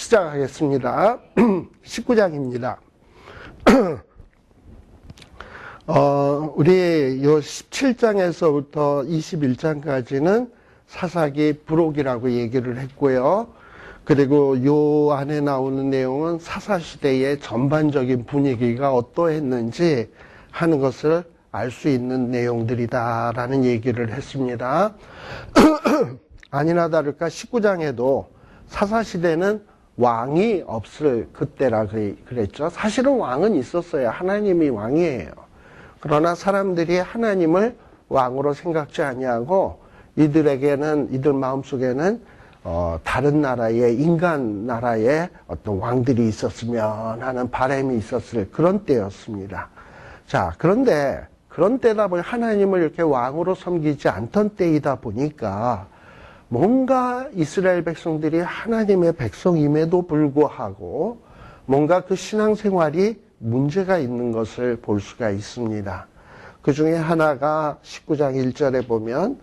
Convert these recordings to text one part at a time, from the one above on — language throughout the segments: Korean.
시작하겠습니다. 19장입니다. 우리 요 17장에서부터 21장까지는 사사기 부록이라고 얘기를 했고요. 그리고 요 안에 나오는 내용은 사사시대의 전반적인 분위기가 어떠했는지 하는 것을 알 수 있는 내용들이다라는 얘기를 했습니다. 아니나 다를까 19장에도 사사시대는 왕이 없을 그때라 그랬죠. 사실은 왕은 있었어요. 하나님이 왕이에요. 그러나 사람들이 하나님을 왕으로 생각지 아니하고 이들 마음속에는 다른 나라의 인간 나라의 어떤 왕들이 있었으면 하는 바람이 있었을 그런 때였습니다. 자, 그런데 그런 때다 보니 하나님을 이렇게 왕으로 섬기지 않던 때이다 보니까 뭔가 이스라엘 백성들이 하나님의 백성임에도 불구하고 뭔가 그 신앙생활이 문제가 있는 것을 볼 수가 있습니다. 그 중에 하나가 19장 1절에 보면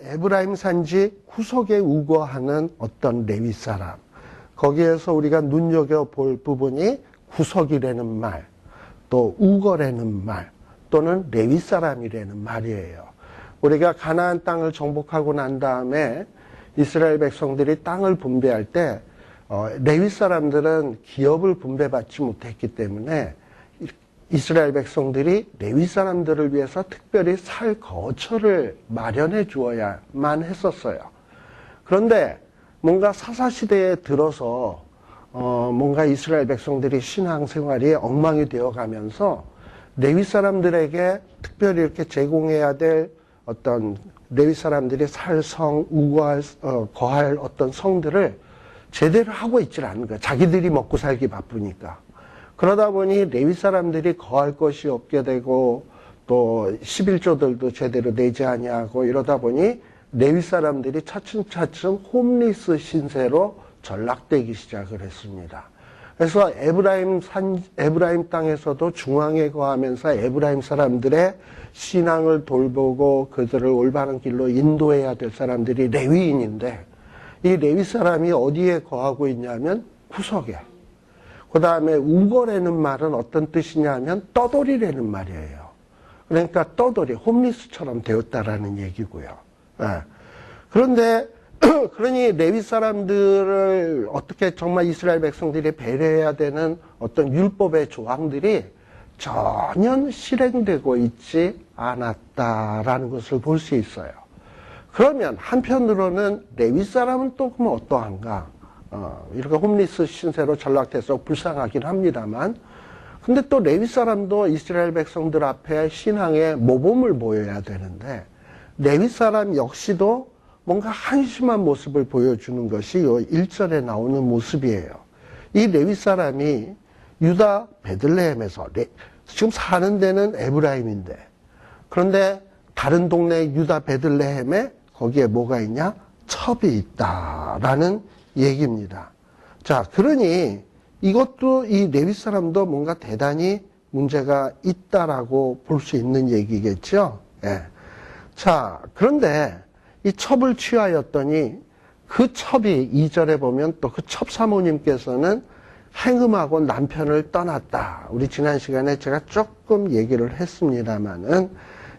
에브라임 산지 구석에 우거하는 어떤 레위 사람, 거기에서 우리가 눈여겨볼 부분이 구석이라는 말, 또 우거라는 말, 또는 레위 사람이라는 말이에요. 우리가 가나안 땅을 정복하고 난 다음에 이스라엘 백성들이 땅을 분배할 때 레위 사람들은 기업을 분배받지 못했기 때문에 이스라엘 백성들이 레위 사람들을 위해서 특별히 살 거처를 마련해 주어야만 했었어요. 그런데 뭔가 사사시대에 들어서 뭔가 이스라엘 백성들이 신앙생활이 엉망이 되어가면서 레위 사람들에게 특별히 이렇게 제공해야 될 어떤 레위 사람들이 살 성, 거할 어떤 성들을 제대로 하고 있질 않은 거야. 자기들이 먹고 살기 바쁘니까. 그러다 보니 레위 사람들이 거할 것이 없게 되고 또 11조들도 제대로 내지 아니하고 이러다 보니 레위 사람들이 차츰차츰 홈리스 신세로 전락되기 시작을 했습니다. 그래서 에브라임 땅에서도 중앙에 거하면서 에브라임 사람들의 신앙을 돌보고 그들을 올바른 길로 인도해야 될 사람들이 레위인인데 이 레위 사람이 어디에 거하고 있냐면 구석에. 그 다음에 우거라는 말은 어떤 뜻이냐면 떠돌이라는 말이에요. 그러니까 떠돌이, 홈리스처럼 되었다라는 얘기고요. 네. 그런데 그러니 레위 사람들을 어떻게 정말 이스라엘 백성들이 배려해야 되는 어떤 율법의 조항들이 전혀 실행되고 있지 않았다라는 것을 볼 수 있어요. 그러면 한편으로는 레위 사람은 또 그러면 어떠한가? 이렇게 홈리스 신세로 전락돼서 불쌍하긴 합니다만, 근데 또 레위 사람도 이스라엘 백성들 앞에 신앙의 모범을 보여야 되는데, 레위 사람 역시도 뭔가 한심한 모습을 보여주는 것이 요 1절에 나오는 모습이에요. 이 레위 사람이 유다 베들레헴에서 지금 사는 데는 에브라임인데, 그런데 다른 동네 유다 베들레헴에 거기에 뭐가 있냐? 첩이 있다라는 얘기입니다. 자, 그러니 이것도 이 레위 사람도 뭔가 대단히 문제가 있다라고 볼 수 있는 얘기겠죠. 예. 자, 그런데 이 첩을 취하였더니 그 첩이 2절에 보면 또 그 첩 사모님께서는 행음하고 남편을 떠났다. 우리 지난 시간에 제가 조금 얘기를 했습니다만은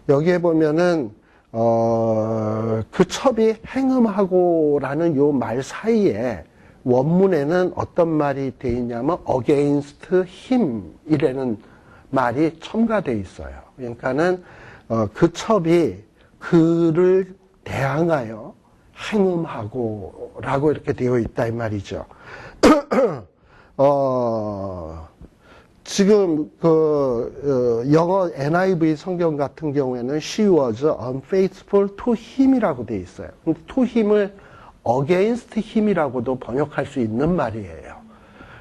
여기에 보면은 그 첩이 행음하고라는 요 말 사이에 원문에는 어떤 말이 돼 있냐면 against him 이라는 말이 첨가돼 있어요. 그러니까는 그 첩이 그를 대항하여 행음하고라고 이렇게 되어 있다 이 말이죠. 지금 영어 NIV 성경 같은 경우에는 she was unfaithful to him이라고 되어 있어요. 근데 to him을 against him이라고도 번역할 수 있는 말이에요.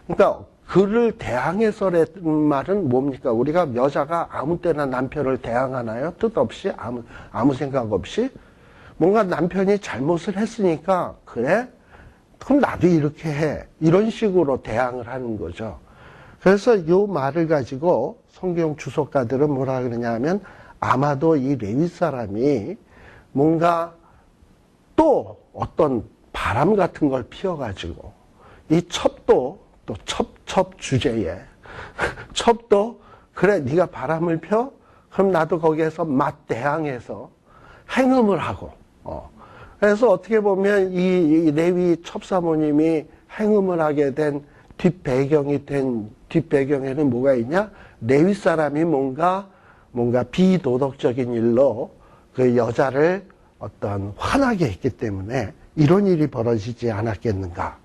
그러니까 그를 대항해서라는 말은 뭡니까? 우리가 여자가 아무 때나 남편을 대항하나요? 뜻없이 아무 생각 없이 뭔가 남편이 잘못을 했으니까 그래? 그럼 나도 이렇게 해. 이런 식으로 대항을 하는 거죠. 그래서 이 말을 가지고 성경 주석가들은 뭐라 그러냐면 아마도 이 레위 사람이 뭔가 또 어떤 바람 같은 걸 피워가지고 이 첩도 또 첩 주제에 첩도 그래 네가 바람을 펴? 그럼 나도 거기에서 맞대항해서 행음을 하고 그래서 어떻게 보면 이 레위 첩사모님이 행음을 하게 된 뒷배경에는 뭐가 있냐? 레위 사람이 뭔가 비도덕적인 일로 그 여자를 어떤 화나게 했기 때문에 이런 일이 벌어지지 않았겠는가.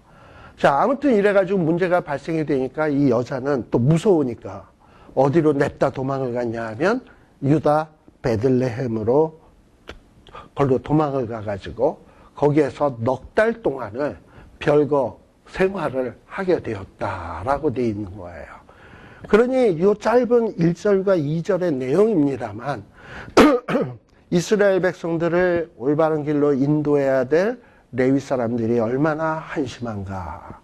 자, 아무튼 이래가지고 문제가 발생이 되니까 이 여자는 또 무서우니까 어디로 냅다 도망을 갔냐 하면 유다 베들레헴으로 걸로 도망을 가가지고 거기에서 넉 달 동안을 별거 생활을 하게 되었다라고 돼 있는 거예요. 그러니 이 짧은 1절과 2절의 내용입니다만 이스라엘 백성들을 올바른 길로 인도해야 될 레위 사람들이 얼마나 한심한가.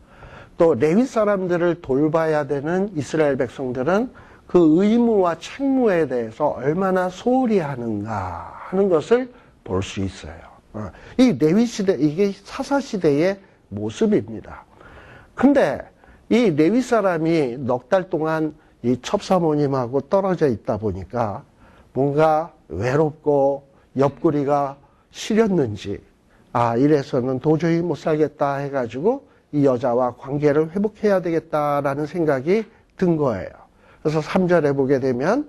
또 레위 사람들을 돌봐야 되는 이스라엘 백성들은 그 의무와 책무에 대해서 얼마나 소홀히 하는가 하는 것을 볼 수 있어요. 이 레위 시대, 이게 사사 시대의 모습입니다. 근데 이 레위 사람이 넉 달 동안 이 첩사모님하고 떨어져 있다 보니까 뭔가 외롭고 옆구리가 시렸는지 이래서는 도저히 못 살겠다 해가지고 이 여자와 관계를 회복해야 되겠다라는 생각이 든 거예요. 그래서 3절에 보게 되면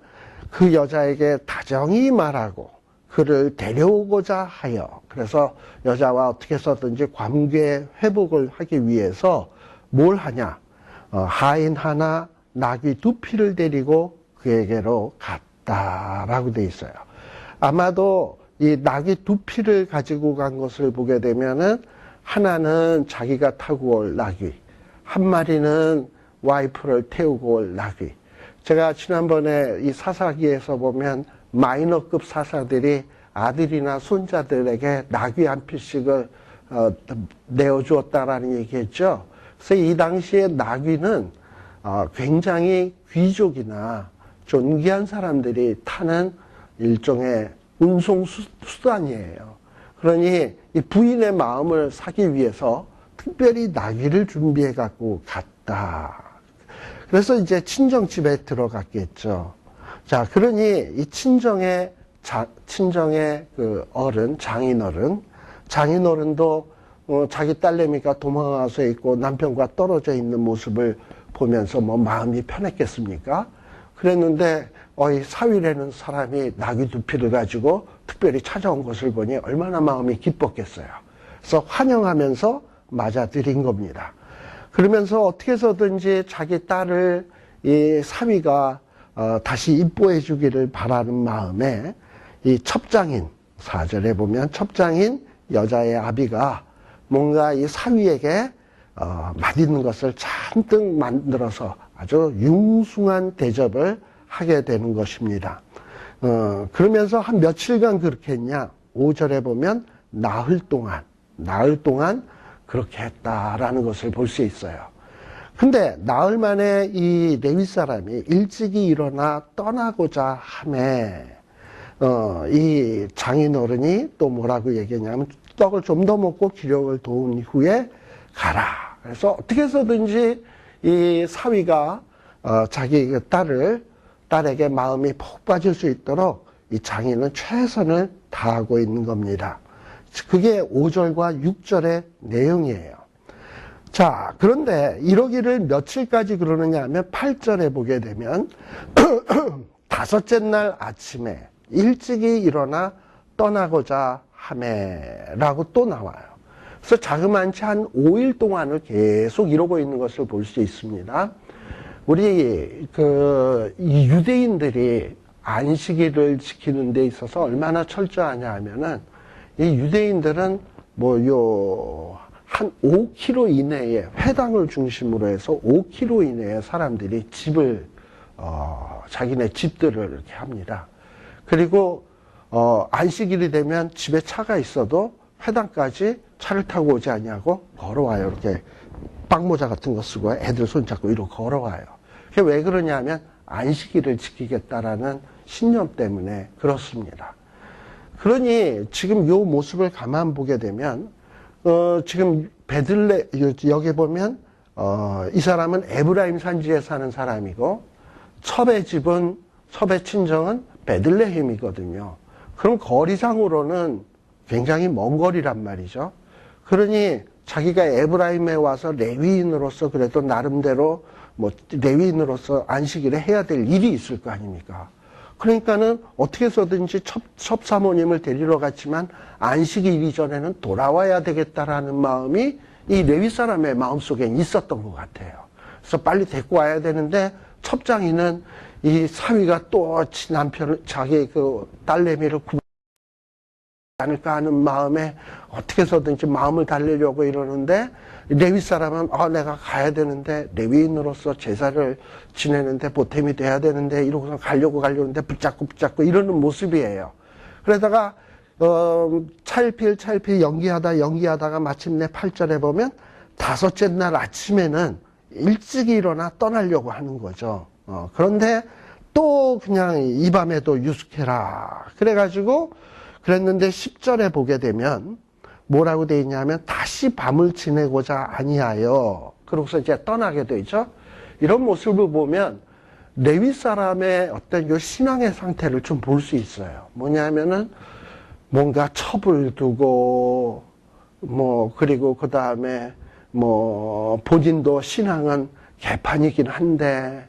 그 여자에게 다정히 말하고 그를 데려오고자 하여, 그래서 여자와 어떻게 해서든지 관계 회복을 하기 위해서 뭘 하냐? 하인 하나, 나귀 2피를 데리고 그에게로 갔다라고 돼 있어요. 아마도 이 나귀 2피를 가지고 간 것을 보게 되면은 하나는 자기가 타고 올 나귀, 한 마리는 와이프를 태우고 올 나귀. 제가 지난번에 이 사사기에서 보면 마이너급 사사들이 아들이나 손자들에게 나귀 한 피씩을 내어주었다라는 얘기했죠. 그래서 이 당시에 나귀는 굉장히 귀족이나 존귀한 사람들이 타는 일종의 운송 수단이에요. 그러니 이 부인의 마음을 사기 위해서 특별히 나귀를 준비해 갖고 갔다. 그래서 이제 친정집에 들어갔겠죠. 자, 그러니 이 친정의 그 어른, 장인어른도 자기 딸내미가 도망가서 있고 남편과 떨어져 있는 모습을 보면서 뭐 마음이 편했겠습니까? 그랬는데 이 사위라는 사람이 나귀 2피를 가지고 특별히 찾아온 것을 보니 얼마나 마음이 기뻤겠어요. 그래서 환영하면서 맞아들인 겁니다. 그러면서 어떻게 해서든지 자기 딸을 이 사위가 다시 입보해 주기를 바라는 마음에 이 첩장인, 4절에 보면 첩장인 여자의 아비가 뭔가 이 사위에게 맛있는 것을 잔뜩 만들어서 아주 융숭한 대접을 하게 되는 것입니다. 그러면서 한 며칠간 그렇게 했냐? 5절에 보면 나흘 동안 그렇게 했다라는 것을 볼 수 있어요. 근데 나흘 만에 이 레위 사람이 일찍이 일어나 떠나고자 하매 이 장인어른이 또 뭐라고 얘기했냐면 떡을 좀 더 먹고 기력을 도운 후에 가라. 그래서 어떻게 해서든지 이 사위가 자기 딸에게 마음이 푹 빠질 수 있도록 이 장인은 최선을 다하고 있는 겁니다. 그게 5절과 6절의 내용이에요. 자, 그런데 이러기를 며칠까지 그러느냐 하면 8절에 보게 되면 5째 날 아침에 일찍이 일어나 떠나고자 하매라고 또 나와요. 그래서 자그만치 한 5일 동안을 계속 이러고 있는 것을 볼 수 있습니다. 우리 이 유대인들이 안식일을 지키는 데 있어서 얼마나 철저하냐 하면은 이 유대인들은 한 5km 이내에 회당을 중심으로 해서 5km 이내에 사람들이 집을 자기네 집들을 이렇게 합니다. 그리고 안식일이 되면 집에 차가 있어도 회당까지 차를 타고 오지 않냐고 걸어와요. 이렇게 빵모자 같은 거 쓰고 애들 손잡고 이러고 걸어와요. 그게 왜 그러냐면 안식일을 지키겠다라는 신념 때문에 그렇습니다. 그러니 지금 요 모습을 가만 보게 되면 지금 여기 보면 이 사람은 에브라임 산지에 사는 사람이고, 첩의 집은, 첩의 친정은 베들레헴이거든요. 그럼 거리상으로는 굉장히 먼 거리란 말이죠. 그러니 자기가 에브라임에 와서 레위인으로서 그래도 나름대로 레위인으로서 안식일에 해야 될 일이 있을 거 아닙니까? 그러니까는 어떻게 해서든지 첩사모님을 데리러 갔지만 안식일 이전에는 돌아와야 되겠다라는 마음이 이 레위 사람의 마음속에 있었던 것 같아요. 그래서 빨리 데리고 와야 되는데 첩장이는 이 사위가 또 남편을, 자기 그 딸내미를 구하지 않을까 하는 마음에 어떻게 해서든지 마음을 달래려고 이러는데, 레위 사람은 내가 가야 되는데, 레위인으로서 제사를 지내는데 보탬이 돼야 되는데 이러고서 가려는데 붙잡고 이러는 모습이에요. 그러다가 차일피일 연기하다가 마침내 8절에 보면 5째 날 아침에는 일찍 일어나 떠나려고 하는 거죠. 그런데 또 그냥 이 밤에도 유숙해라 그래가지고 그랬는데 10절에 보게 되면 뭐라고 돼 있냐면 다시 밤을 지내고자 아니하여, 그러고서 이제 떠나게 되죠. 이런 모습을 보면 레위 사람의 어떤 요 신앙의 상태를 좀 볼 수 있어요. 뭐냐면은 뭔가 첩을 두고 그리고 그 다음에 본인도 신앙은 개판이긴 한데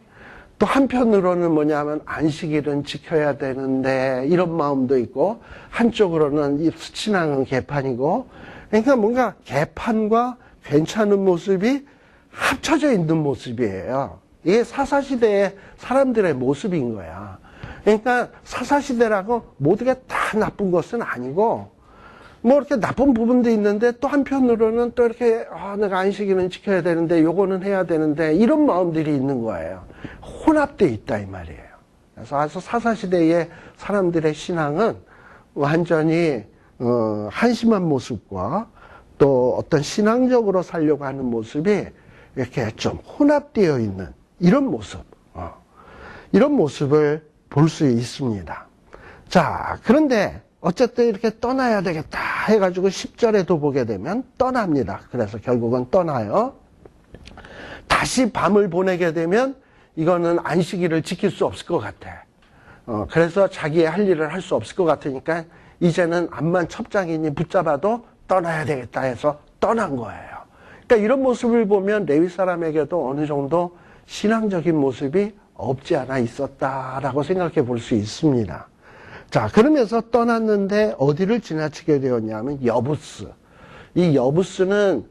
또 한편으로는 뭐냐면 안식일은 지켜야 되는데 이런 마음도 있고, 한쪽으로는 이 신앙은 개판이고, 그러니까 뭔가 개판과 괜찮은 모습이 합쳐져 있는 모습이에요. 이게 사사시대의 사람들의 모습인 거야. 그러니까 사사시대라고 모두가 다 나쁜 것은 아니고, 이렇게 나쁜 부분도 있는데 또 한편으로는 또 이렇게 내가 안식일은 지켜야 되는데 요거는 해야 되는데 이런 마음들이 있는 거예요. 혼합되어 있다 이 말이에요. 그래서 사사시대의 사람들의 신앙은 완전히 한심한 모습과 또 어떤 신앙적으로 살려고 하는 모습이 이렇게 좀 혼합되어 있는 이런 모습, 이런 모습을 볼 수 있습니다. 자, 그런데 어쨌든 이렇게 떠나야 되겠다 해가지고 10절에도 보게 되면 떠납니다. 그래서 결국은 떠나요. 다시 밤을 보내게 되면 이거는 안식일을 지킬 수 없을 것 같아. 그래서 자기의 할 일을 할 수 없을 것 같으니까 이제는 암만 첩장이니 붙잡아도 떠나야 되겠다 해서 떠난 거예요. 그러니까 이런 모습을 보면 레위 사람에게도 어느 정도 신앙적인 모습이 없지 않아 있었다라고 생각해 볼 수 있습니다. 자, 그러면서 떠났는데 어디를 지나치게 되었냐면 여부스. 이 여부스는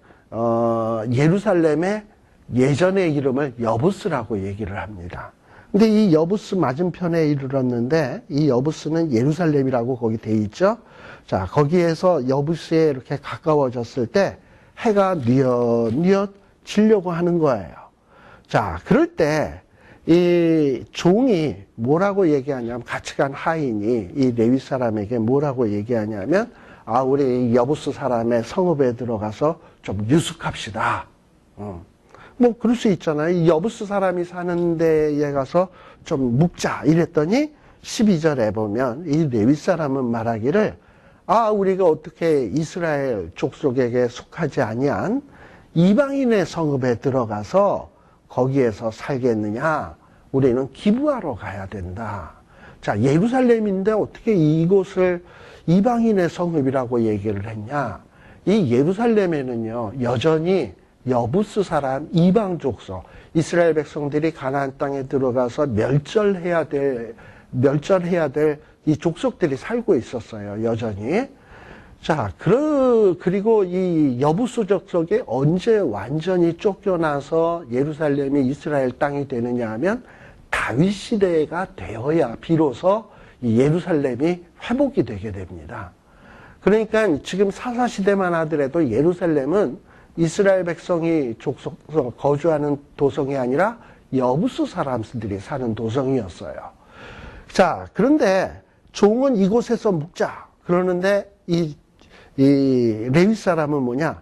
예루살렘의 예전의 이름을 여부스라고 얘기를 합니다. 근데 이 여부스 맞은편에 이르렀는데 이 여부스는 예루살렘이라고 거기 돼 있죠. 자, 거기에서 여부스에 이렇게 가까워졌을 때 해가 뉘엿뉘엿 지려고 하는 거예요. 자, 그럴 때 이 종이 뭐라고 얘기하냐면, 같이 간 하인이 이 레위 사람에게 뭐라고 얘기하냐면, 우리 여부스 사람의 성읍에 들어가서 좀 유숙합시다. 그럴 수 있잖아요. 이 여부스 사람이 사는 데에 가서 좀 묵자 이랬더니 12절에 보면 이 레위 사람은 말하기를, 우리가 어떻게 이스라엘 족속에게 속하지 아니한 이방인의 성읍에 들어가서 거기에서 살겠느냐? 우리는 기부하러 가야 된다. 자, 예루살렘인데 어떻게 이곳을 이방인의 성읍이라고 얘기를 했냐? 이 예루살렘에는요, 여전히 여부스 사람 이방 족속, 이스라엘 백성들이 가나안 땅에 들어가서 멸절해야 될 이 족속들이 살고 있었어요, 여전히. 자, 그리고 이 여부스 족속이 언제 완전히 쫓겨나서 예루살렘이 이스라엘 땅이 되느냐 하면 다윗 시대가 되어야 비로소 이 예루살렘이 회복이 되게 됩니다. 그러니까 지금 사사시대만 하더라도 예루살렘은 이스라엘 백성이 거주하는 도성이 아니라 여부스 사람들이 사는 도성이었어요. 자, 그런데 종은 이곳에서 묵자. 그러는데 이 레위 사람은 뭐냐?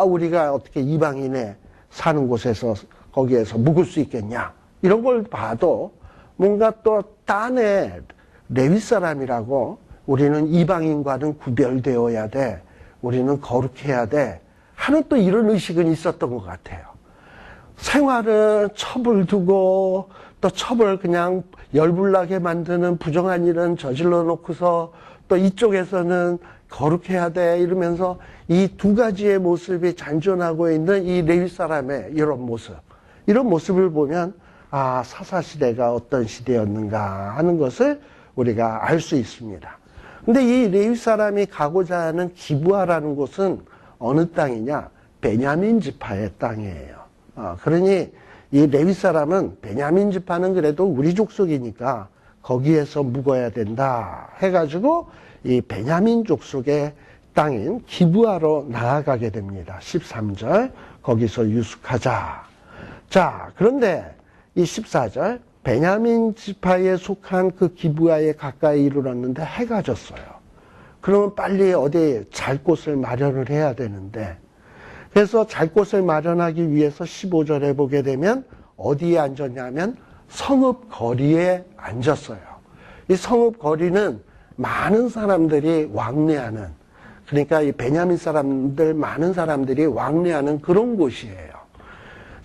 우리가 어떻게 이방인에 사는 곳에서 거기에서 묵을 수 있겠냐? 이런 걸 봐도 뭔가 또 딴에 레위 사람이라고 우리는 이방인과는 구별되어야 돼. 우리는 거룩해야 돼. 하는 또 이런 의식은 있었던 것 같아요. 생활은 첩을 두고 또 첩을 그냥 열불나게 만드는 부정한 일은 저질러 놓고서 또 이쪽에서는 거룩해야 돼 이러면서 이 두 가지의 모습이 잔존하고 있는 이 레위 사람의 이런 모습을 보면 아, 사사시대가 어떤 시대였는가 하는 것을 우리가 알 수 있습니다. 근데 이 레위 사람이 가고자 하는 기브아라는 곳은 어느 땅이냐? 베냐민 지파의 땅이에요. 그러니 이 레위 사람은 베냐민 지파는 그래도 우리 족속이니까 거기에서 묵어야 된다 해가지고 이 베냐민 족속의 땅인 기브아로 나아가게 됩니다. 13절 거기서 유숙하자. 자, 그런데 이 14절 베냐민 지파에 속한 그 기브아에 가까이 이르렀는데 해가 졌어요. 그러면 빨리 어디 잘 곳을 마련을 해야 되는데 그래서 잘 곳을 마련하기 위해서 15절에 보게 되면 어디에 앉았냐면 성읍 거리에 앉았어요. 이 성읍 거리는 많은 사람들이 왕래하는, 그러니까 이 베냐민 사람들 많은 사람들이 왕래하는 그런 곳이에요.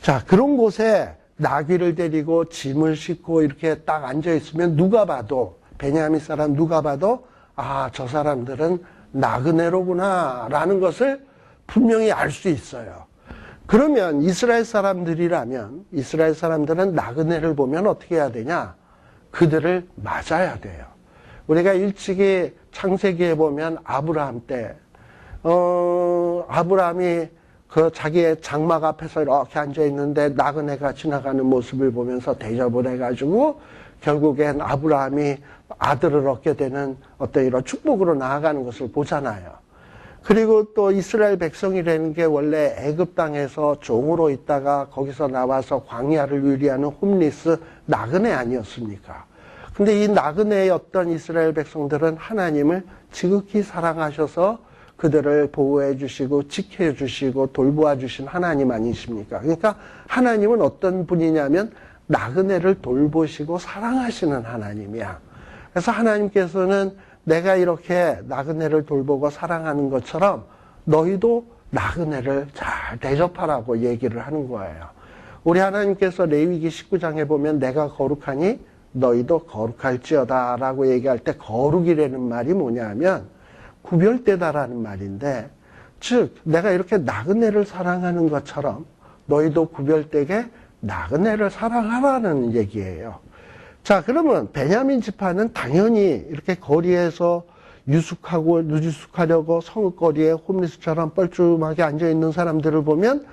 자, 그런 곳에 나귀를 데리고 짐을 싣고 이렇게 딱 앉아 있으면 누가 봐도 베냐민 사람 누가 봐도 아, 저 사람들은 나그네로구나 라는 것을 분명히 알 수 있어요. 그러면 이스라엘 사람들이라면 이스라엘 사람들은 나그네를 보면 어떻게 해야 되냐? 그들을 맞아야 돼요. 우리가 일찍이 창세기에 보면 아브라함 때 아브라함이 그 자기의 장막 앞에서 이렇게 앉아 있는데 나그네가 지나가는 모습을 보면서 대접을 해가지고 결국엔 아브라함이 아들을 얻게 되는 어떤 이런 축복으로 나아가는 것을 보잖아요. 그리고 또 이스라엘 백성이라는 게 원래 애굽 땅에서 종으로 있다가 거기서 나와서 광야를 유리하는 홈리스 나그네 아니었습니까? 근데 이 나그네였던 이스라엘 백성들은 하나님을 지극히 사랑하셔서 그들을 보호해 주시고 지켜 주시고 돌보아 주신 하나님 아니십니까? 그러니까 하나님은 어떤 분이냐면 나그네를 돌보시고 사랑하시는 하나님이야. 그래서 하나님께서는 내가 이렇게 나그네를 돌보고 사랑하는 것처럼 너희도 나그네를 잘 대접하라고 얘기를 하는 거예요. 우리 하나님께서 레위기 19장에 보면 내가 거룩하니 너희도 거룩할지어다 라고 얘기할 때 거룩이라는 말이 뭐냐면 구별되다라는 말인데, 즉 내가 이렇게 나그네를 사랑하는 것처럼 너희도 구별되게 나그네를 사랑하라는 얘기예요. 자, 그러면 베냐민 지파는 당연히 이렇게 거리에서 유숙하려고 성읍거리에 홈리스처럼 뻘쭘하게 앉아있는 사람들을 보면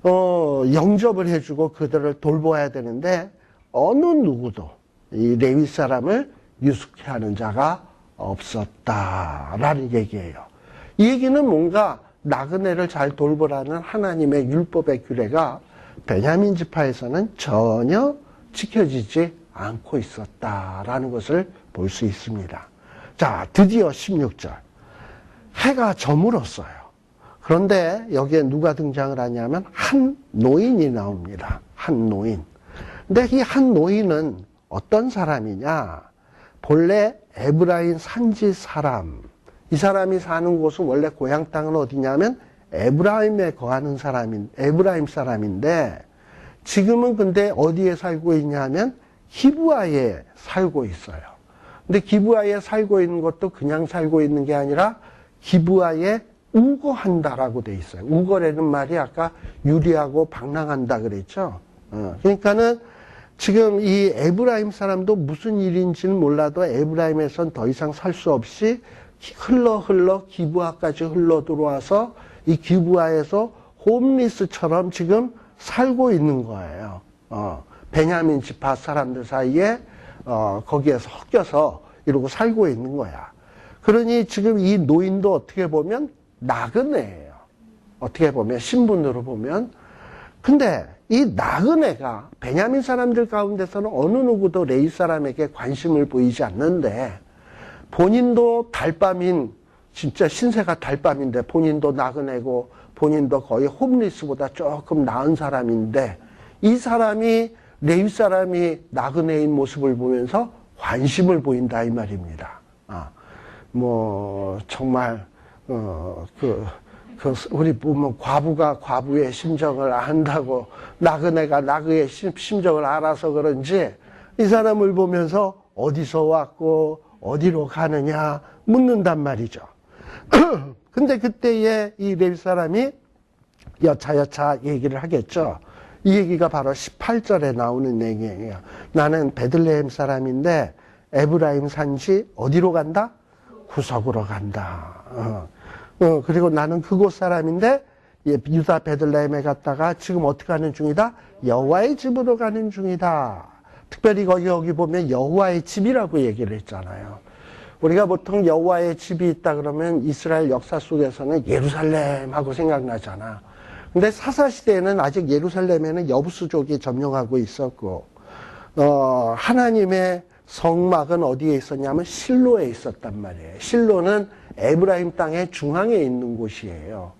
영접을 해주고 그들을 돌보아야 되는데 어느 누구도 이 레위 사람을 유숙해 하는 자가 없었다라는 얘기예요. 이 얘기는 뭔가 나그네를 잘 돌보라는 하나님의 율법의 규례가 베냐민 지파에서는 전혀 지켜지지 않고 있었다라는 것을 볼 수 있습니다. 자, 드디어 16절. 해가 저물었어요. 그런데 여기에 누가 등장을 하냐면 한 노인이 나옵니다. 한 노인. 근데 이 한 노인은 어떤 사람이냐? 본래 에브라임 산지 사람. 이 사람이 사는 곳은 원래 고향 땅은 어디냐면 에브라임에 거하는 에브라임 사람인데 지금은 근데 어디에 살고 있냐면 기브아에 살고 있어요. 근데 기브아에 살고 있는 것도 그냥 살고 있는 게 아니라 기브아에 우거한다라고 돼 있어요. 우거라는 말이 아까 유리하고 방랑한다 그랬죠. 그러니까는 지금 이 에브라임 사람도 무슨 일인지는 몰라도 에브라임에선 더 이상 살 수 없이 흘러 기브아까지 흘러 들어와서 이 기브아에서 홈리스처럼 지금 살고 있는 거예요. 베냐민 지파 사람들 사이에 거기에서 섞여서 이러고 살고 있는 거야. 그러니 지금 이 노인도 어떻게 보면 나그네예요. 어떻게 보면 신분으로 보면. 근데 이 나그네가 베냐민 사람들 가운데서는 어느 누구도 레위 사람에게 관심을 보이지 않는데 본인도 달밤인 진짜 신세가 달밤인데 본인도 나그네고 본인도 거의 홈리스보다 조금 나은 사람인데 이 사람이 레위 사람이 나그네인 모습을 보면서 관심을 보인다 이 말입니다. 정말 우리 보면 과부가 과부의 심정을 안다고 나그네가 나그의 심정을 알아서 그런지 이 사람을 보면서 어디서 왔고 어디로 가느냐 묻는단 말이죠. 근데 그때에 이 레위 사람이 여차여차 얘기를 하겠죠. 이 얘기가 바로 18절에 나오는 얘기예요. 나는 베들레헴 사람인데 에브라임 산지 어디로 간다? 구석으로 간다. 그리고 나는 그곳 사람인데 유다 베들레헴에 갔다가 지금 어떻게 하는 중이다? 여호와의 집으로 가는 중이다. 특별히 여기 보면 여호와의 집이라고 얘기를 했잖아요. 우리가 보통 여호와의 집이 있다 그러면 이스라엘 역사 속에서는 예루살렘하고 생각나잖아. 근데 사사시대에는 아직 예루살렘에는 여부수족이 점령하고 있었고 하나님의 성막은 어디에 있었냐면 실로에 있었단 말이에요. 실로는 에브라임 땅의 중앙에 있는 곳이에요.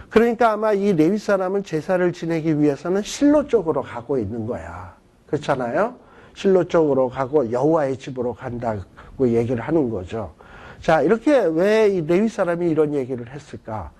그러니까 아마 이 레위 사람은 제사를 지내기 위해서는 실로 쪽으로 가고 있는 거야. 그렇잖아요? 실로 쪽으로 가고 여호와의 집으로 간다고 얘기를 하는 거죠. 자, 이렇게 왜 이 레위 사람이 이런 얘기를 했을까?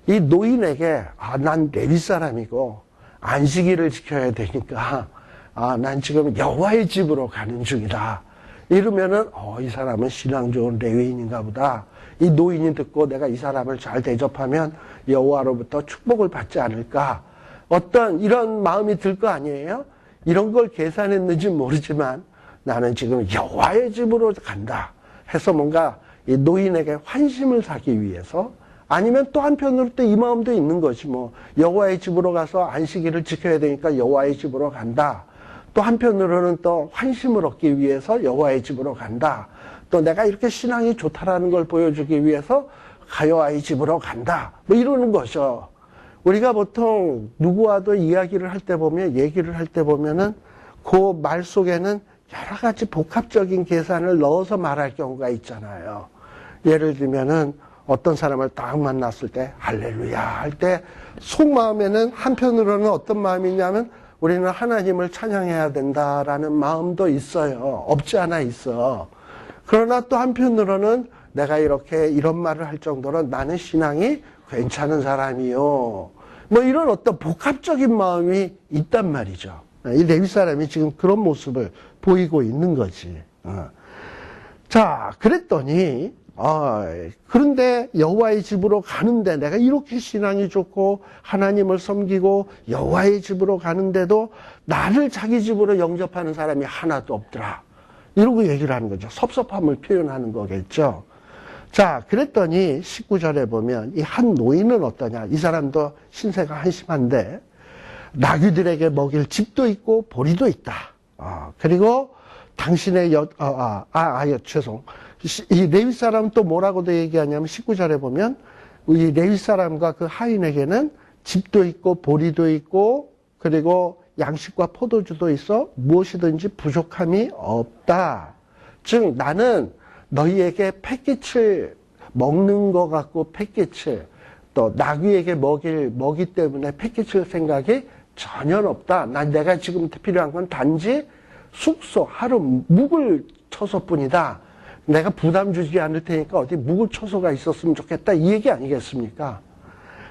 이 노인에게 난 레위 사람이고 안식일을 지켜야 되니까 난 지금 여호와의 집으로 가는 중이다. 이러면은 이 사람은 신앙 좋은 레위인인가 보다. 이 노인이 듣고 내가 이 사람을 잘 대접하면 여호와로부터 축복을 받지 않을까. 어떤 이런 마음이 들 거 아니에요? 이런 걸 계산했는지 모르지만 나는 지금 여호와의 집으로 간다 해서 뭔가 이 노인에게 환심을 사기 위해서 아니면 또 한편으로 또 이 마음도 있는 거지 뭐. 여호와의 집으로 가서 안식일을 지켜야 되니까 여호와의 집으로 간다. 또 한편으로는 또 환심을 얻기 위해서 여호와의 집으로 간다. 또 내가 이렇게 신앙이 좋다라는 걸 보여주기 위해서 여호와의 집으로 간다. 뭐 이러는 거죠. 우리가 보통 누구와도 이야기를 할 때 보면, 얘기를 할 때 보면은 그 말 속에는 여러 가지 복합적인 계산을 넣어서 말할 경우가 있잖아요. 예를 들면은 어떤 사람을 딱 만났을 때 할렐루야 할 때 속마음에는 한편으로는 어떤 마음이 있냐면 우리는 하나님을 찬양해야 된다라는 마음도 있어요. 없지 않아 있어. 그러나 또 한편으로는 내가 이렇게 이런 말을 할 정도로 나는 신앙이 괜찮은 사람이요. 뭐 이런 어떤 복합적인 마음이 있단 말이죠. 이 레위 사람이 지금 그런 모습을 보이고 있는 거지. 자, 그랬더니 그런데 여호와의 집으로 가는데 내가 이렇게 신앙이 좋고 하나님을 섬기고 여호와의 집으로 가는데도 나를 자기 집으로 영접하는 사람이 하나도 없더라. 이러고 얘기를 하는 거죠. 섭섭함을 표현하는 거겠죠. 자, 그랬더니 19절에 보면 이 한 노인은 어떠냐. 이 사람도 신세가 한심한데 나귀들에게 먹일 집도 있고 보리도 있다. 그리고 당신의 이 레위 사람은 또 뭐라고도 얘기하냐면 19절에 보면 이 레위 사람과 그 하인에게는 집도 있고 보리도 있고 그리고 양식과 포도주도 있어 무엇이든지 부족함이 없다. 즉 나는 너희에게 패기칠 먹는 거 갖고 패기칠 또 나귀에게 먹이 때문에 패기칠 생각이 전혀 없다. 내가 지금 필요한 건 단지 숙소 하루 묵을 처소뿐이다. 내가 부담 주지 않을 테니까 어디 묵을 처소가 있었으면 좋겠다. 이 얘기 아니겠습니까?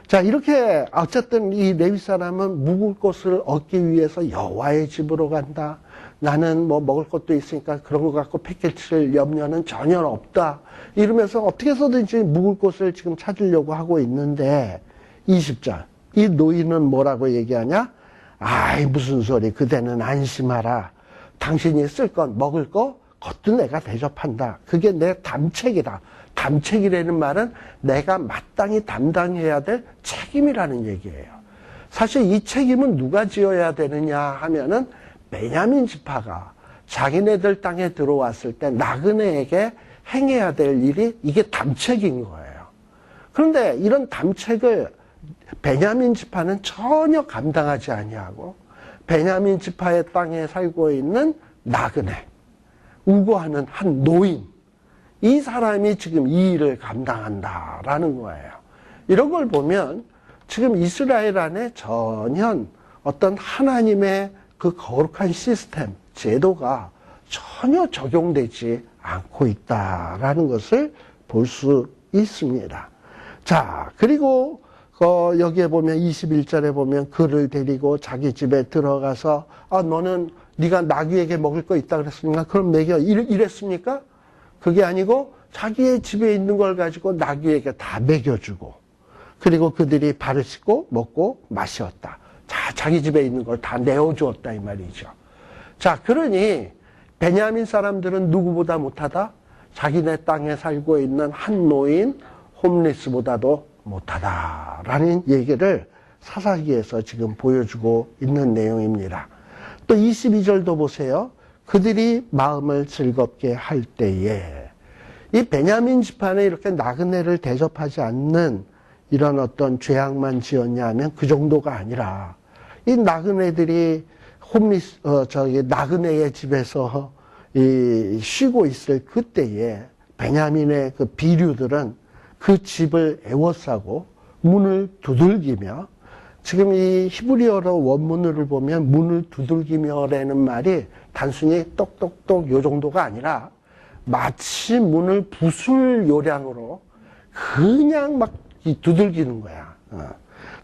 자, 이렇게 어쨌든 이 레위 사람은 묵을 곳을 얻기 위해서 여호와의 집으로 간다. 나는 뭐 먹을 것도 있으니까 그런 거 갖고 패키칠 염려는 전혀 없다. 이러면서 어떻게 해서든지 묵을 곳을 지금 찾으려고 하고 있는데 20절 이 노인은 뭐라고 얘기하냐? 아이 무슨 소리, 그대는 안심하라. 당신이 쓸 건 먹을 거 그것도 내가 대접한다. 그게 내 담책이다. 담책이라는 말은 내가 마땅히 담당해야 될 책임이라는 얘기예요. 사실 이 책임은 누가 지어야 되느냐 하면은 베냐민 지파가 자기네들 땅에 들어왔을 때 나그네에게 행해야 될 일이 이게 담책인 거예요. 그런데 이런 담책을 베냐민 지파는 전혀 감당하지 아니하고 베냐민 지파의 땅에 살고 있는 나그네, 우고하는 한 노인, 이 사람이 지금 이 일을 감당한다라는 거예요. 이런 걸 보면 지금 이스라엘 안에 전혀 어떤 하나님의 그 거룩한 시스템, 제도가 전혀 적용되지 않고 있다라는 것을 볼 수 있습니다. 자, 그리고 여기에 보면 21절에 보면 그를 데리고 자기 집에 들어가서 너는 네가 나귀에게 먹을 거 있다 그랬으니까 그럼 먹여 이랬습니까? 그게 아니고 자기의 집에 있는 걸 가지고 나귀에게 다 먹여주고 그리고 그들이 발을 씻고 먹고 마셨다. 자, 자기 집에 있는 걸 다 내어주었다 이 말이죠. 자, 그러니 베냐민 사람들은 누구보다 못하다? 자기네 땅에 살고 있는 한 노인 홈리스보다도 못하다라는 얘기를 사사기에서 지금 보여주고 있는 내용입니다. 또 22절도 보세요. 그들이 마음을 즐겁게 할 때에 이 베냐민 집안에 이렇게 나그네를 대접하지 않는 이런 어떤 죄악만 지었냐 하면 그 정도가 아니라 이 나그네들이 나그네의 집에서 쉬고 있을 그때에 베냐민의 그 비류들은 그 집을 애워싸고 문을 두들기며 지금 이 히브리어로 원문을 보면 문을 두들기며라는 말이 단순히 똑똑똑 요 정도가 아니라 마치 문을 부술 요량으로 그냥 막 두들기는 거야.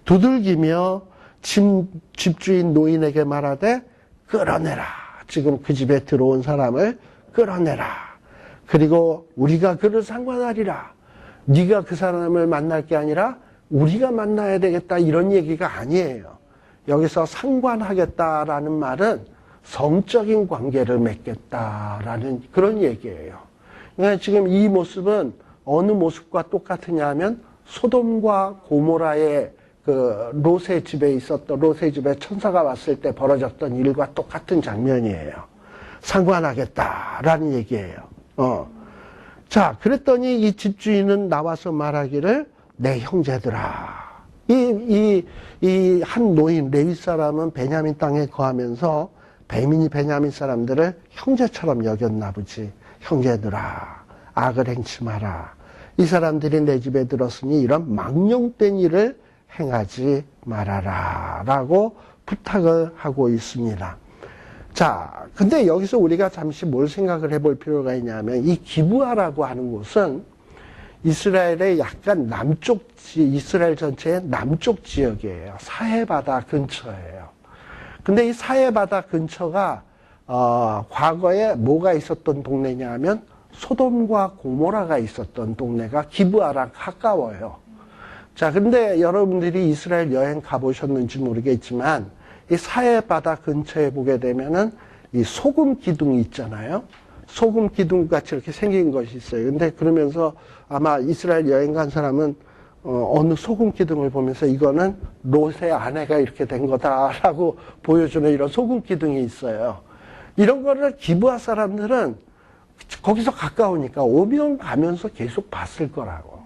두들기며 집주인 노인에게 말하되 끌어내라. 지금 그 집에 들어온 사람을 끌어내라. 그리고 우리가 그를 상관하리라. 네가 그 사람을 만날 게 아니라 우리가 만나야 되겠다 이런 얘기가 아니에요. 여기서 상관하겠다라는 말은 성적인 관계를 맺겠다라는 그런 얘기예요. 그러니까 지금 이 모습은 어느 모습과 똑같으냐 하면 소돔과 고모라의 그 롯의 집에 있었던 롯의 집에 천사가 왔을 때 벌어졌던 일과 똑같은 장면이에요. 상관하겠다라는 얘기예요. 자, 그랬더니 이 집주인은 나와서 말하기를 내 형제들아. 이 한 노인 레위 사람은 베냐민 땅에 거하면서 베냐민 사람들을 형제처럼 여겼나 보지. 형제들아, 악을 행치 마라. 이 사람들이 내 집에 들었으니 이런 망령된 일을 행하지 말아라 라고 부탁을 하고 있습니다. 자, 근데 여기서 우리가 잠시 뭘 생각을 해볼 필요가 있냐면 이 기브아라고 하는 곳은 이스라엘의 약간 이스라엘 전체의 남쪽 지역이에요. 사해바다 근처예요. 근데 이 사해바다 근처가 과거에 뭐가 있었던 동네냐 하면 소돔과 고모라가 있었던 동네가 기브아랑 가까워요. 자, 근데 여러분들이 이스라엘 여행 가보셨는지 모르겠지만 이 사해바다 근처에 보게 되면은 이 소금 기둥이 있잖아요. 소금 기둥 같이 이렇게 생긴 것이 있어요. 근데 그러면서 아마 이스라엘 여행 간 사람은 어느 소금 기둥을 보면서 이거는 롯의 아내가 이렇게 된 거다라고 보여주는 이런 소금 기둥이 있어요. 이런 거를 기브아 사람들은 거기서 가까우니까 오면 가면서 계속 봤을 거라고.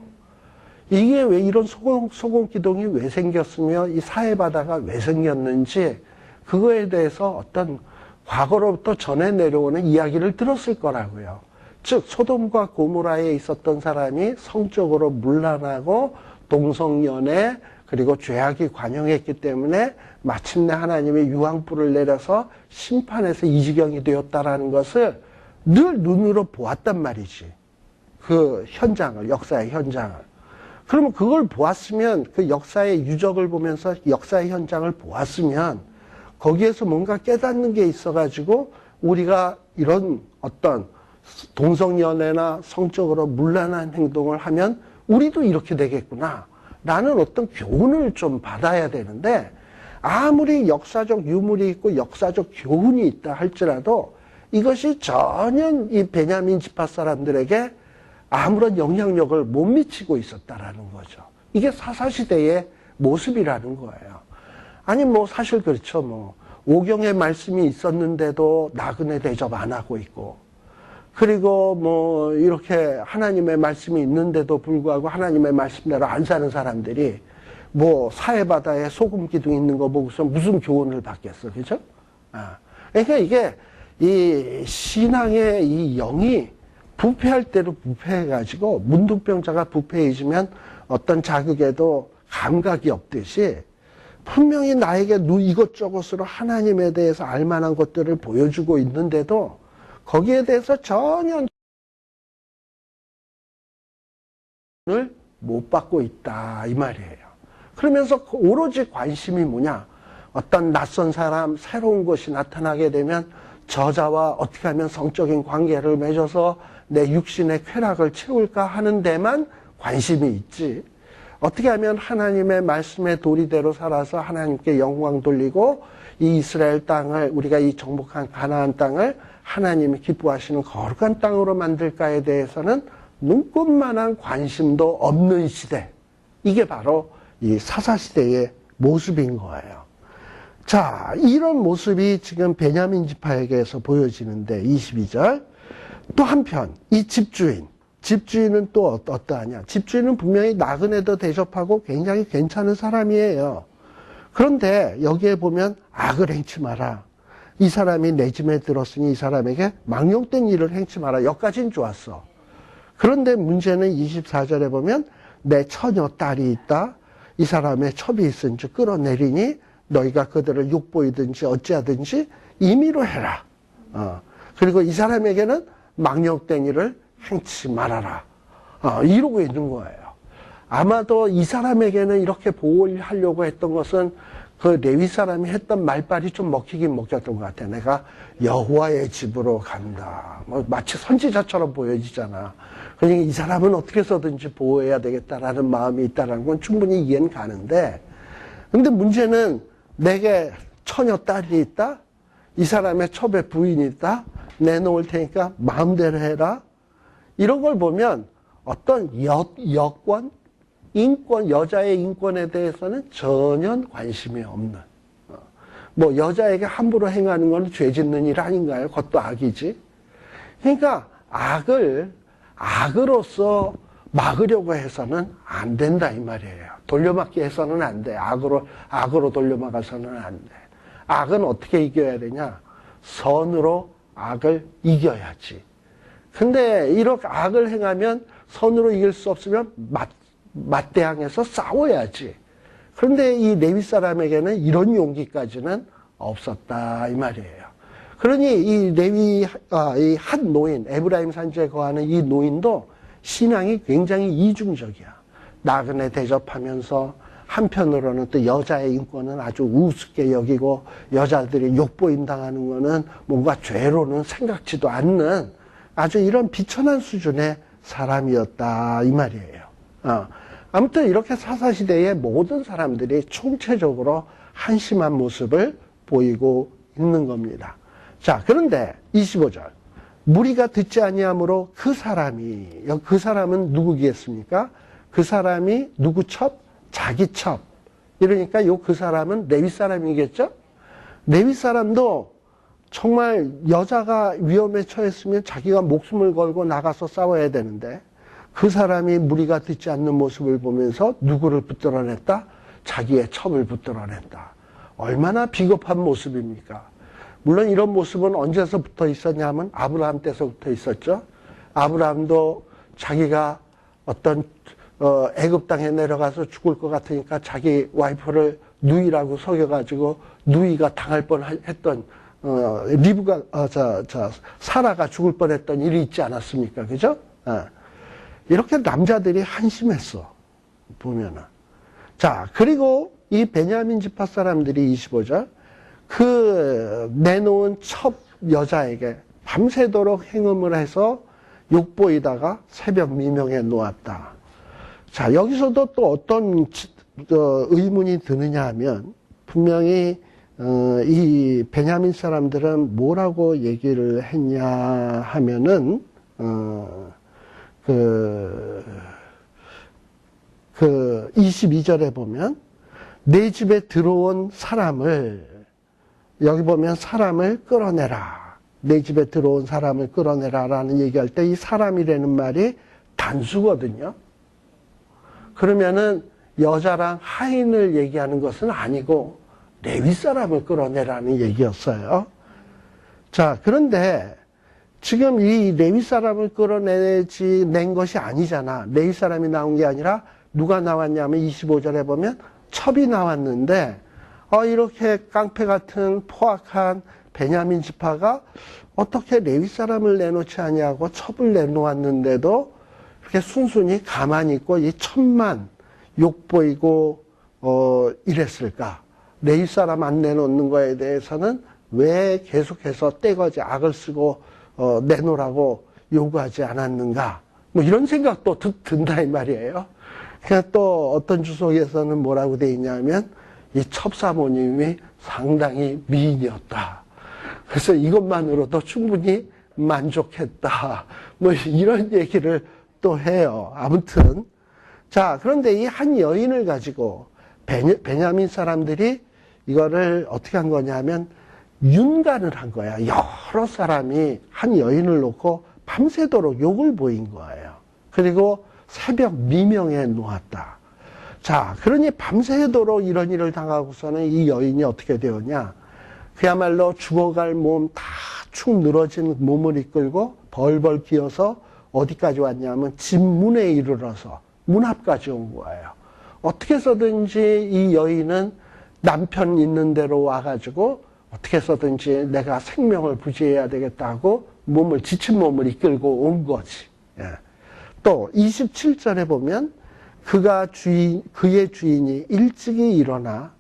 이게 왜 이런 소금 기둥이 왜 생겼으며 이 사해바다가 왜 생겼는지 그거에 대해서 어떤 과거로부터 전해 내려오는 이야기를 들었을 거라고요. 즉 소돔과 고모라에 있었던 사람이 성적으로 문란하고 동성연애 그리고 죄악이 관영했기 때문에 마침내 하나님의 유황불을 내려서 심판해서 이 지경이 되었다라는 것을 늘 눈으로 보았단 말이지. 그 현장을, 역사의 현장을. 그러면 그걸 보았으면 그 역사의 유적을 보면서 역사의 현장을 보았으면 거기에서 뭔가 깨닫는 게 있어가지고 우리가 이런 어떤 동성연애나 성적으로 문란한 행동을 하면 우리도 이렇게 되겠구나 라는 어떤 교훈을 좀 받아야 되는데 아무리 역사적 유물이 있고 역사적 교훈이 있다 할지라도 이것이 전혀 이 베냐민 지파 사람들에게 아무런 영향력을 못 미치고 있었다라는 거죠. 이게 사사시대의 모습이라는 거예요. 아니 뭐 사실 그렇죠. 뭐 오경의 말씀이 있었는데도 나그네 대접 안 하고 있고 그리고 뭐 이렇게 하나님의 말씀이 있는데도 불구하고 하나님의 말씀대로 안 사는 사람들이 뭐 사해바다에 소금 기둥 있는 거 보고서 무슨 교훈을 받겠어. 그죠? 그러니까 이게 이 신앙의 이 영이 부패할 대로 부패해가지고 문둥병자가 부패해지면 어떤 자극에도 감각이 없듯이 분명히 나에게 이것저것으로 하나님에 대해서 알만한 것들을 보여주고 있는데도 거기에 대해서 전혀 못 받고 있다 이 말이에요. 그러면서 오로지 관심이 뭐냐? 어떤 낯선 사람, 새로운 것이 나타나게 되면 저자와 어떻게 하면 성적인 관계를 맺어서 내 육신의 쾌락을 채울까 하는 데만 관심이 있지. 어떻게 하면 하나님의 말씀의 도리대로 살아서 하나님께 영광 돌리고 이 이스라엘 땅을, 우리가 이 정복한 가나안 땅을 하나님이 기뻐하시는 거룩한 땅으로 만들까에 대해서는 눈꽃만한 관심도 없는 시대. 이게 바로 이 사사시대의 모습인 거예요. 자, 이런 모습이 지금 베냐민 지파에게서 보여지는데 22절. 또 한편 이 집주인은 또 어떠하냐? 집주인은 분명히 나그네도 대접하고 굉장히 괜찮은 사람이에요. 그런데 여기에 보면 악을 행치 마라. 이 사람이 내 집에 들었으니 이 사람에게 망령된 일을 행치 마라. 여기까지는 좋았어. 그런데 문제는 24절에 보면 내 처녀 딸이 있다. 이 사람의 첩이 있은지 끌어내리니 너희가 그들을 욕보이든지 어찌하든지 임의로 해라. 그리고 이 사람에게는 망령된 일을 행치 말아라. 이러고 있는 거예요. 아마도 이 사람에게는 이렇게 보호를 하려고 했던 것은 그 레위 사람이 했던 말발이 좀 먹히긴 먹혔던 것 같아. 내가 여호와의 집으로 간다. 뭐 마치 선지자처럼 보여지잖아. 그러니까 이 사람은 어떻게 해서든지 보호해야 되겠다라는 마음이 있다는 건 충분히 이해는 가는데, 근데 문제는 내게 처녀 딸이 있다? 이 사람의 첩의 부인이 있다? 내놓을 테니까 마음대로 해라? 이런 걸 보면 어떤 여권, 인권, 여자의 인권에 대해서는 전혀 관심이 없는. 뭐 여자에게 함부로 행하는 건 죄 짓는 일 아닌가요? 그것도 악이지. 그러니까 악으로서 막으려고 해서는 안 된다 이 말이에요. 돌려막기 해서는 안 돼. 악으로 돌려막아서는 안 돼. 악은 어떻게 이겨야 되냐? 선으로 악을 이겨야지. 근데 이렇게 악을 행하면 선으로 이길 수 없으면 맞대항해서 싸워야지. 그런데 이 레위 사람에게는 이런 용기까지는 없었다 이 말이에요. 그러니 이 레위, 이 한 노인, 에브라임 산지에 거하는 이 노인도 신앙이 굉장히 이중적이야. 나그네 대접하면서 한편으로는 또 여자의 인권은 아주 우습게 여기고 여자들이 욕보임 당하는 거는 뭔가 죄로는 생각지도 않는 아주 이런 비천한 수준의 사람이었다 이 말이에요. 아무튼 이렇게 사사시대의 모든 사람들이 총체적으로 한심한 모습을 보이고 있는 겁니다. 자, 그런데 25절. 무리가 듣지 아니하므로 그 사람은 누구겠습니까? 그 사람이 누구 첩? 자기 첩. 이러니까 그 사람은 레위 사람이겠죠? 레위 사람도 정말 여자가 위험에 처했으면 자기가 목숨을 걸고 나가서 싸워야 되는데 그 사람이 무리가 듣지 않는 모습을 보면서 누구를 붙들어냈다? 자기의 첩을 붙들어냈다. 얼마나 비겁한 모습입니까? 물론 이런 모습은 언제서부터 있었냐 하면 아브라함 때서부터 있었죠. 아브라함도 자기가 어떤 애굽 땅에 내려가서 죽을 것 같으니까 자기 와이프를 누이라고 속여가지고 누이가 당할 뻔했던 사라가 죽을 뻔했던 일이 있지 않았습니까? 그죠? 이렇게 남자들이 한심했어 보면은. 자, 그리고 이 베냐민 지파 사람들이 25절 그 내놓은 첩 여자에게 밤새도록 행음을 해서 욕보이다가 새벽 미명에 놓았다. 자, 여기서도 또 어떤 의문이 드느냐 하면 분명히 이 베냐민 사람들은 뭐라고 얘기를 했냐 하면은 그 22절에 보면 내 집에 들어온 사람을 여기 보면 사람을 끌어내라. 내 집에 들어온 사람을 끌어내라 라는 얘기할 때 이 사람이라는 말이 단수거든요. 그러면은 여자랑 하인을 얘기하는 것은 아니고 레위 사람을 끌어내라는 얘기였어요. 자, 그런데 지금 이 레위 사람을 끌어낸 것이 아니잖아. 레위 사람이 나온 게 아니라 누가 나왔냐면 25절에 보면 첩이 나왔는데 이렇게 깡패 같은 포악한 베냐민 지파가 어떻게 레위 사람을 내놓지 아니하고 첩을 내놓았는데도 그렇게 순순히 가만히 있고 이 첩만 욕보이고 이랬을까? 내 윗사람 안 내놓는 거에 대해서는 왜 계속해서 떼거지 악을 쓰고 내놓으라고 요구하지 않았는가? 뭐 이런 생각도 든다 이 말이에요. 그냥 또 어떤 주석에서는 뭐라고 돼 있냐면 이 첩사모님이 상당히 미인이었다. 그래서 이것만으로도 충분히 만족했다. 뭐 이런 얘기를 또 해요. 아무튼 자, 그런데 이 한 여인을 가지고 베냐민 사람들이 이거를 어떻게 한 거냐면 윤간을 한 거야. 여러 사람이 한 여인을 놓고 밤새도록 욕을 보인 거예요. 그리고 새벽 미명에 놓았다. 자, 그러니 밤새도록 이런 일을 당하고서는 이 여인이 어떻게 되었냐? 그야말로 죽어갈 몸 다 축 늘어진 몸을 이끌고 벌벌 기어서 어디까지 왔냐면 집 문에 이르러서 문 앞까지 온 거예요. 어떻게 해서든지 이 여인은 남편 있는 데로 와가지고 어떻게 해서든지 내가 생명을 부지해야 되겠다고 지친 몸을 이끌고 온 거지. 예. 또 27절에 보면 그의 주인이 일찍이 일어나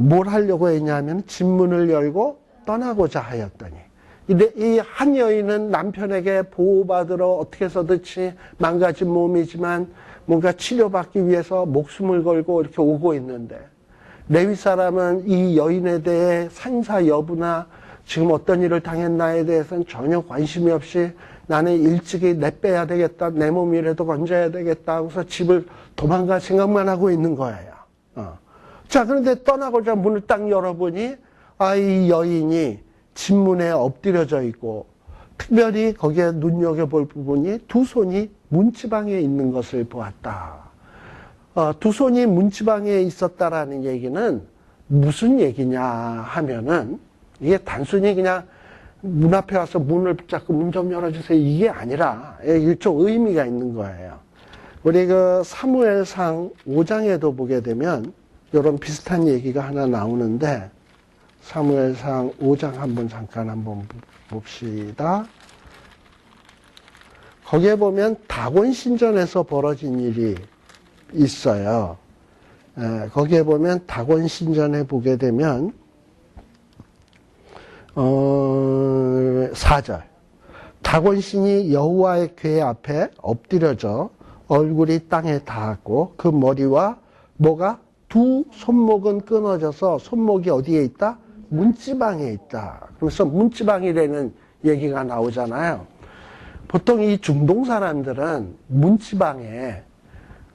뭘 하려고 했냐면 집 문을 열고 떠나고자 하였더니 이 한 여인은 남편에게 보호받으러 어떻게 해서든지 망가진 몸이지만 뭔가 치료받기 위해서 목숨을 걸고 이렇게 오고 있는데 레위 사람은 이 여인에 대해 산사 여부나 지금 어떤 일을 당했나에 대해서는 전혀 관심이 없이 나는 일찍이 내빼야 되겠다. 내 몸이라도 건져야 되겠다 하고서 집을 도망갈 생각만 하고 있는 거예요. 자, 그런데 떠나고자 문을 딱 열어보니 이 여인이 집 문에 엎드려져 있고 특별히 거기에 눈여겨볼 부분이 두 손이 문지방에 있는 것을 보았다. 두 손이 문지방에 있었다라는 얘기는 무슨 얘기냐 하면은 이게 단순히 그냥 문 앞에 와서 문을 붙잡고 문 좀 열어주세요. 이게 아니라 좀 의미가 있는 거예요. 우리 사무엘상 5장에도 보게 되면 이런 비슷한 얘기가 하나 나오는데 사무엘상 5장 잠깐 봅시다. 거기에 보면 다곤 신전에서 벌어진 일이 있어요. 거기에 보면 다곤 신전에 보게 되면 4절 다곤 신이 여호와의 궤 앞에 엎드려져 얼굴이 땅에 닿았고 그 머리와 뭐가 두 손목은 끊어져서 손목이 어디에 있다? 문지방에 있다. 그래서 문지방이라는 얘기가 나오잖아요. 보통 이 중동 사람들은 문지방에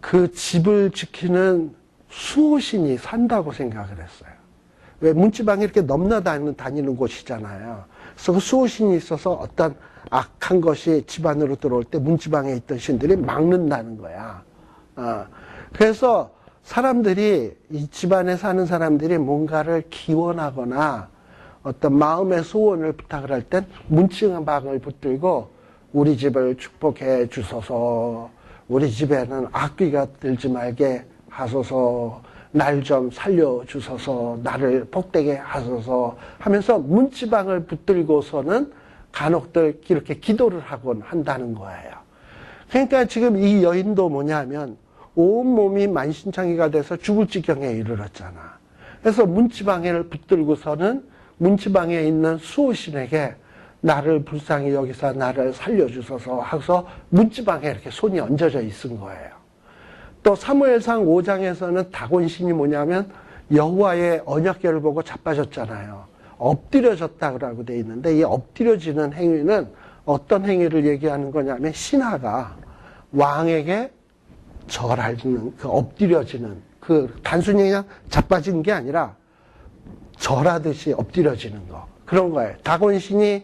그 집을 지키는 수호신이 산다고 생각을 했어요. 왜 문지방이 이렇게 넘나다니는 곳이잖아요. 그래서 그 수호신이 있어서 어떤 악한 것이 집 안으로 들어올 때 문지방에 있던 신들이 막는다는 거야. 그래서 사람들이 이 집안에 사는 사람들이 뭔가를 기원하거나 어떤 마음의 소원을 부탁을 할 땐 문지방을 붙들고 우리 집을 축복해 주소서, 우리 집에는 악귀가 들지 말게 하소서, 날 좀 살려주소서, 나를 복되게 하소서 하면서 문지방을 붙들고서는 간혹들 이렇게 기도를 하곤 한다는 거예요. 그러니까 지금 이 여인도 뭐냐면 온몸이 만신창이가 돼서 죽을 지경에 이르렀잖아. 그래서 문지방을 붙들고서는 문지방에 있는 수호신에게 나를 불쌍히 여기서 나를 살려주소서 하고서 문지방에 이렇게 손이 얹어져 있은 거예요. 또 사무엘상 5장에서는 다곤신이 뭐냐면 여호와의 언약궤를 보고 자빠졌잖아요. 엎드려졌다고 돼 있는데 이 엎드려지는 행위는 어떤 행위를 얘기하는 거냐면 신하가 왕에게 절하는 엎드려지는 단순히 그냥 자빠지는 게 아니라 절하듯이 엎드려지는 거 그런 거예요. 다곤신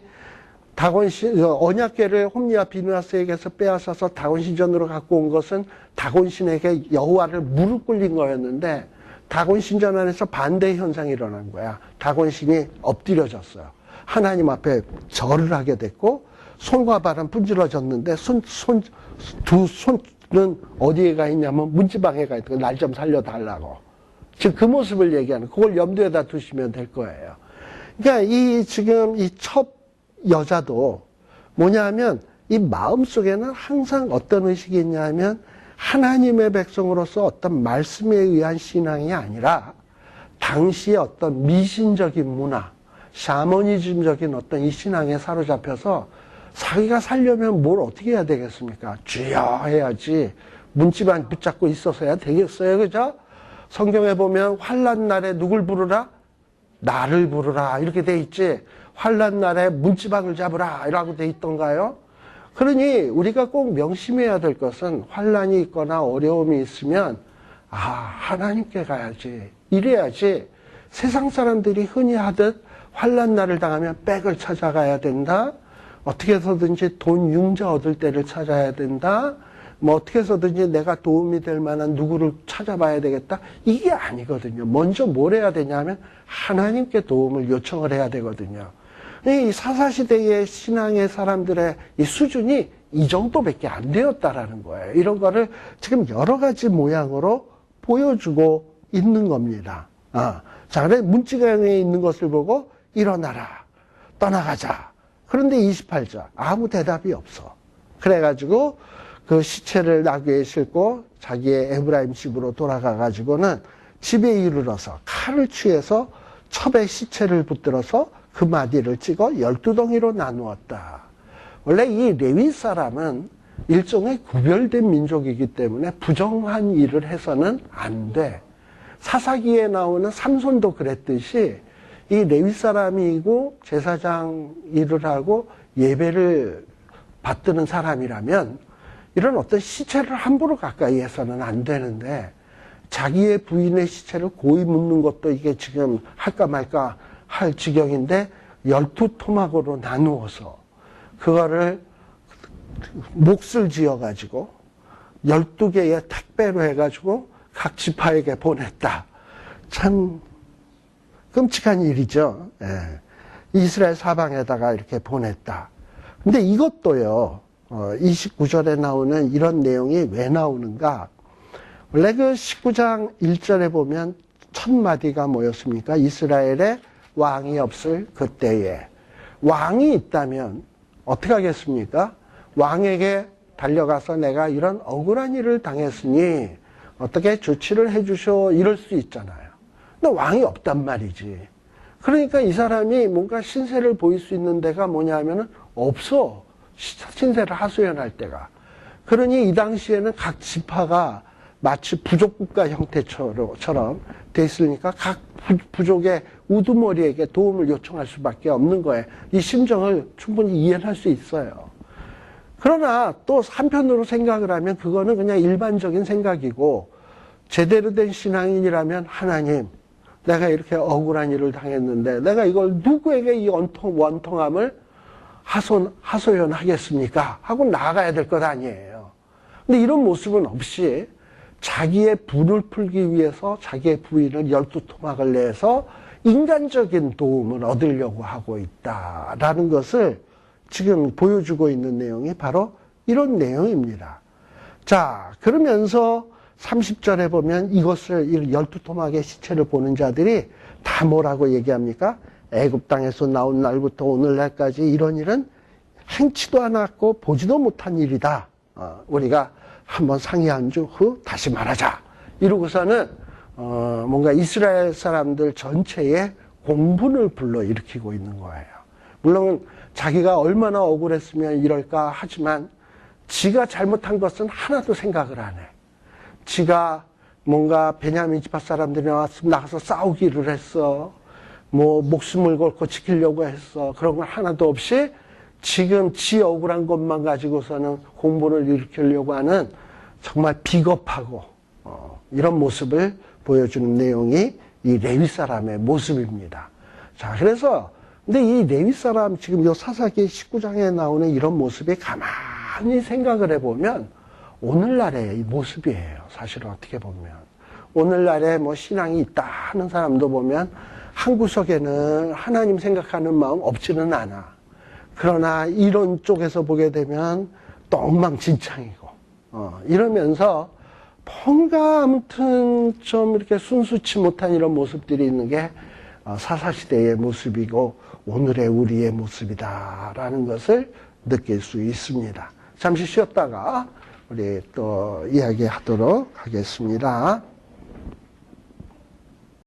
언약궤를 홈리와 비느하스에게서 빼앗아서 다곤신전으로 갖고 온 것은 다곤신에게 여호와를 무릎 꿇린 거였는데 다곤신전 안에서 반대 현상이 일어난 거야. 다곤신이 엎드려졌어요. 하나님 앞에 절을 하게 됐고 손과 발은 분질러졌는데 두 손은 어디에 가 있냐면 문지방에 가 있고 날 좀 살려달라고. 지금 그 모습을 얘기하는 그걸 염두에다 두시면 될 거예요. 그러니까 지금 이 첩 여자도 뭐냐 하면 이 마음속에는 항상 어떤 의식이 있냐면 하나님의 백성으로서 어떤 말씀에 의한 신앙이 아니라 당시의 어떤 미신적인 문화, 샤머니즘적인 어떤 이 신앙에 사로잡혀서 자기가 살려면 뭘 어떻게 해야 되겠습니까? 주여 해야지. 문지만 붙잡고 있어서야 되겠어요. 그죠? 성경에 보면 환난 날에 누굴 부르라? 나를 부르라. 이렇게 돼 있지. 환난 날에 문지방을 잡으라. 이라고 돼 있던가요? 그러니 우리가 꼭 명심해야 될 것은 환난이 있거나 어려움이 있으면 하나님께 가야지. 이래야지. 세상 사람들이 흔히 하듯 환난 날을 당하면 백을 찾아가야 된다. 어떻게 해서든지 돈 융자 얻을 때를 찾아야 된다. 뭐 어떻게 해서든지 내가 도움이 될 만한 누구를 찾아봐야 되겠다. 이게 아니거든요. 먼저 뭘 해야 되냐면 하나님께 도움을 요청을 해야 되거든요. 이 사사시대의 신앙의 사람들의 이 수준이 이 정도밖에 안 되었다라는 거예요. 이런 거를 지금 여러 가지 모양으로 보여주고 있는 겁니다. 자, 그래 문지강에 있는 것을 보고 일어나라, 떠나가자. 그런데 28절 아무 대답이 없어. 그래가지고 그 시체를 나귀에 싣고 자기의 에브라임 집으로 돌아가가지고는 집에 이르러서 칼을 취해서 첩에 시체를 붙들어서 그 마디를 찍어 12덩이로 나누었다. 원래 이 레위 사람은 일종의 구별된 민족이기 때문에 부정한 일을 해서는 안 돼. 사사기에 나오는 삼손도 그랬듯이 이 레위 사람이고 제사장 일을 하고 예배를 받드는 사람이라면 이런 어떤 시체를 함부로 가까이 해서는 안 되는데 자기의 부인의 시체를 고이 묻는 것도 이게 지금 할까 말까 할 지경인데 12토막으로 나누어서 그거를 몫을 지어가지고 12개의 택배로 해가지고 각 지파에게 보냈다. 참 끔찍한 일이죠. 예. 이스라엘 사방에다가 이렇게 보냈다. 근데 이것도요, 29절에 나오는 이런 내용이 왜 나오는가? 원래 그 19장 1절에 보면 첫 마디가 뭐였습니까? 이스라엘에 왕이 없을 그때에. 왕이 있다면 어떻게 하겠습니까? 왕에게 달려가서 내가 이런 억울한 일을 당했으니 어떻게 조치를 해주셔 이럴 수 있잖아요. 근데 왕이 없단 말이지. 그러니까 이 사람이 뭔가 신세를 보일 수 있는 데가 뭐냐 하면은 없어. 신세를 하소연할 때가. 그러니 이 당시에는 각 지파가 마치 부족국가 형태처럼 돼 있으니까 각 부족의 우두머리에게 도움을 요청할 수밖에 없는 거예요. 이 심정을 충분히 이해를 할 수 있어요. 그러나 또 한편으로 생각을 하면 그거는 그냥 일반적인 생각이고 제대로 된 신앙인이라면 하나님, 내가 이렇게 억울한 일을 당했는데 내가 이걸 누구에게 이 원통함을 하소연하겠습니까? 하고 나아가야 될 것 아니에요. 근데 이런 모습은 없이 자기의 분을 풀기 위해서 자기의 부인을 12토막을 내서 인간적인 도움을 얻으려고 하고 있다라는 것을 지금 보여주고 있는 내용이 바로 이런 내용입니다. 자, 그러면서 30절에 보면 이것을 12토막의 시체를 보는 자들이 다 뭐라고 얘기합니까? 애굽 땅에서 나온 날부터 오늘날까지 이런 일은 행치도 않았고 보지도 못한 일이다. 우리가 한번 상의한 후 다시 말하자. 이러고서는 뭔가 이스라엘 사람들 전체에 공분을 불러일으키고 있는 거예요. 물론 자기가 얼마나 억울했으면 이럴까 하지만 지가 잘못한 것은 하나도 생각을 안 해. 지가 뭔가 베냐민 지파 사람들이 나가서 싸우기를 했어. 뭐 목숨을 걸고 지키려고 했어. 그런 건 하나도 없이 지금 지 억울한 것만 가지고서는 공분을 일으키려고 하는 정말 비겁하고 이런 모습을 보여주는 내용이 이 레위 사람의 모습입니다. 자, 그래서 근데 이 레위 사람 지금 요 사사기 19장에 나오는 이런 모습이 가만히 생각을 해보면 오늘날의 이 모습이에요. 사실 어떻게 보면 오늘날에 뭐 신앙이 있다 하는 사람도 보면 한 구석에는 하나님 생각하는 마음 없지는 않아. 그러나 이런 쪽에서 보게 되면 또 엉망진창이고 이러면서 뭔가 아무튼 좀 이렇게 순수치 못한 이런 모습들이 있는 게 사사시대의 모습이고 오늘의 우리의 모습이다라는 것을 느낄 수 있습니다. 잠시 쉬었다가 우리 또 이야기하도록 하겠습니다.